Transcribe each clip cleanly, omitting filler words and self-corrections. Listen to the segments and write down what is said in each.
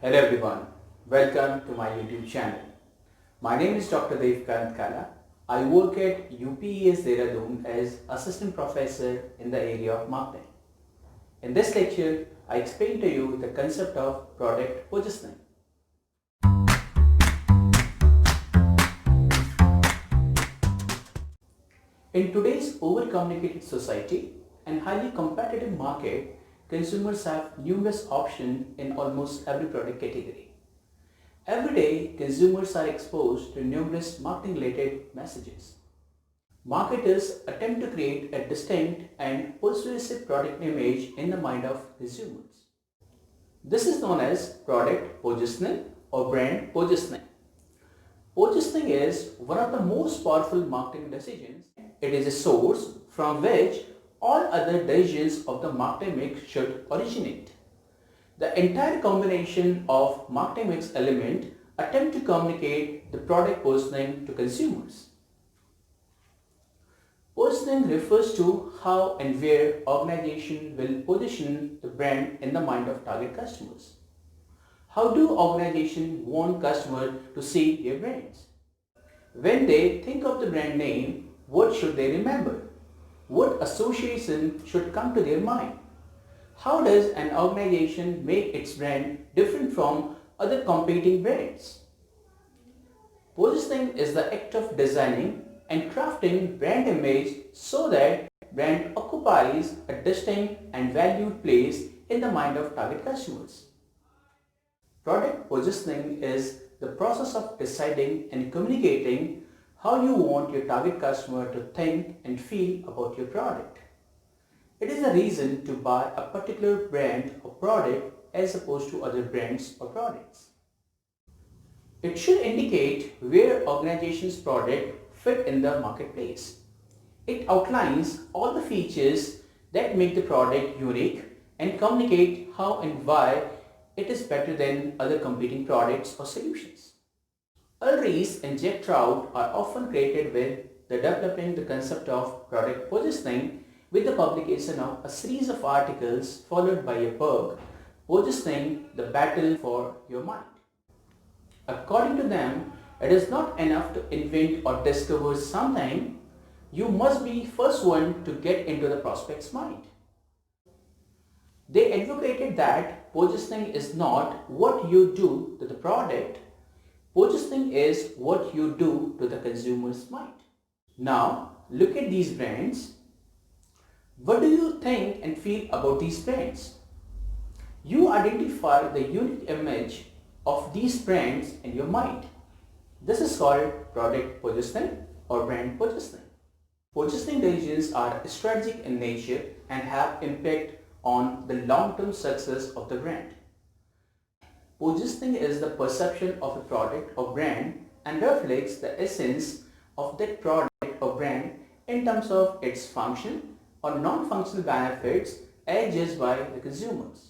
Hello everyone, welcome to my YouTube channel. My name is Dr. Dev Kala. I work at UPES Dehradun as Assistant Professor in the area of marketing. In this lecture, I explain to you the concept of product positioning. In today's over-communicated society and highly competitive market, consumers have numerous options in almost every product category. Every day, consumers are exposed to numerous marketing-related messages. Marketers attempt to create a distinct and persuasive product image in the mind of consumers. This is known as product positioning or brand positioning. Positioning is one of the most powerful marketing decisions. It is a source from which all other decisions of the marketing mix should originate. The entire combination of marketing mix elements attempt to communicate the product positioning to consumers. Positioning refers to how and where organization will position the brand in the mind of target customers. How do organizations want customers to see their brands? When they think of the brand name, what should they remember? What association should come to their mind? How does an organization make its brand different from other competing brands? Positioning is the act of designing and crafting brand image so that brand occupies a distinct and valued place in the mind of target customers. Product positioning is the process of deciding and communicating how you want your target customer to think and feel about your product. It is a reason to buy a particular brand or product as opposed to other brands or products. It should indicate where organization's product fit in the marketplace. It outlines all the features that make the product unique and communicate how and why it is better than other competing products or solutions. Ulrich and Jack Trout are often credited with developing the concept of product positioning with the publication of a series of articles followed by a book, Positioning: The Battle for Your Mind. According to them, it is not enough to invent or discover something. You must be first one to get into the prospect's mind. They advocated that positioning is not what you do to the product. Positioning is what you do to the consumer's mind. Now, look at these brands. What do you think and feel about these brands? You identify the unique image of these brands in your mind. This is called product positioning or brand positioning. Positioning decisions are strategic in nature and have impact on the long-term success of the brand. Positioning is the perception of a product or brand and reflects the essence of that product or brand in terms of its function or non-functional benefits as judged by the consumers.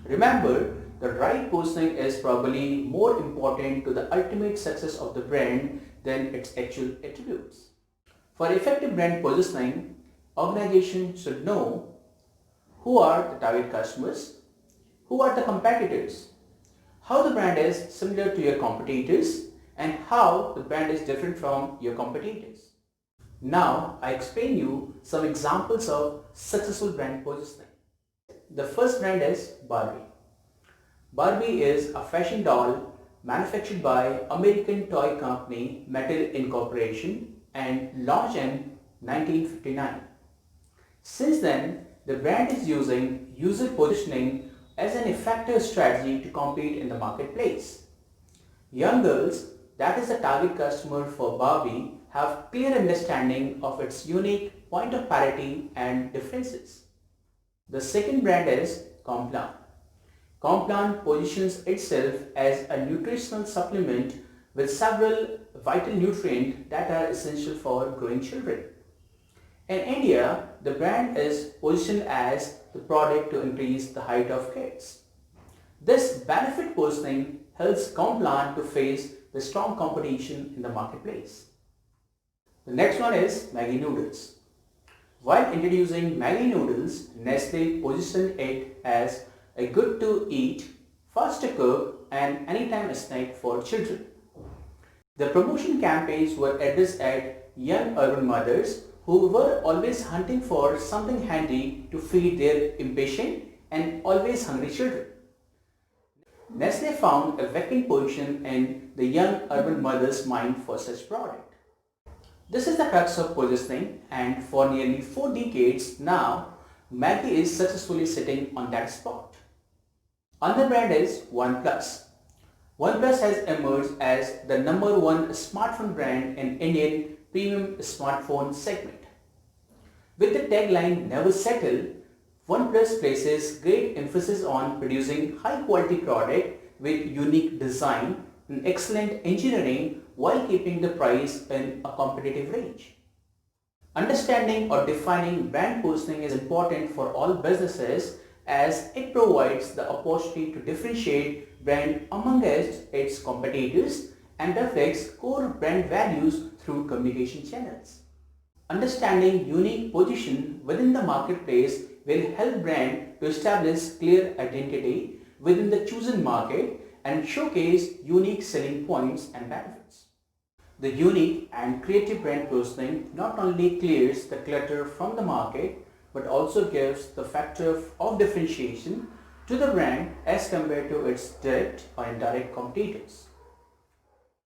Remember, the right positioning is probably more important to the ultimate success of the brand than its actual attributes. For effective brand positioning, organizations should know who are the target customers, who are the competitors, how the brand is similar to your competitors, and how the brand is different from your competitors. Now, I explain you some examples of successful brand positioning. The first brand is Barbie. Barbie is a fashion doll manufactured by American toy company Mattel Incorporation and launched in 1959. Since then, the brand is using user positioning as an effective strategy to compete in the marketplace. Young girls, that is the target customer for Barbie, have clear understanding of its unique point of parity and differences. The second brand is Complan. Complan positions itself as a nutritional supplement with several vital nutrients that are essential for growing children. In India, the brand is positioned as the product to increase the height of kids. This benefit positioning helps Complan to face the strong competition in the marketplace. The next one is Maggie Noodles. While introducing Maggie Noodles, Nestle positioned it as a good to eat fast to cook, and anytime snack for children. The promotion campaigns were addressed at young urban mothers who were always hunting for something handy to feed their impatient and always hungry children. Nestle found a vacant position in the young urban mother's mind for such product. This is the crux of positioning, and for nearly 4 decades now, Maggie is successfully sitting on that spot. Another brand is OnePlus. OnePlus has emerged as the number one smartphone brand in Indian premium smartphone segment. With the tagline "Never Settle," OnePlus places great emphasis on producing high quality product with unique design and excellent engineering while keeping the price in a competitive range. Understanding or defining brand positioning is important for all businesses as it provides the opportunity to differentiate brand amongst its competitors and reflects core brand values through communication channels. Understanding unique position within the marketplace will help brand to establish clear identity within the chosen market and showcase unique selling points and benefits. The unique and creative brand positioning not only clears the clutter from the market but also gives the factor of differentiation to the brand as compared to its direct or indirect competitors.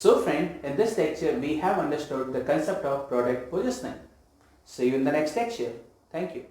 So friend, in this lecture we have understood the concept of product positioning. See you in the next lecture. Thank you.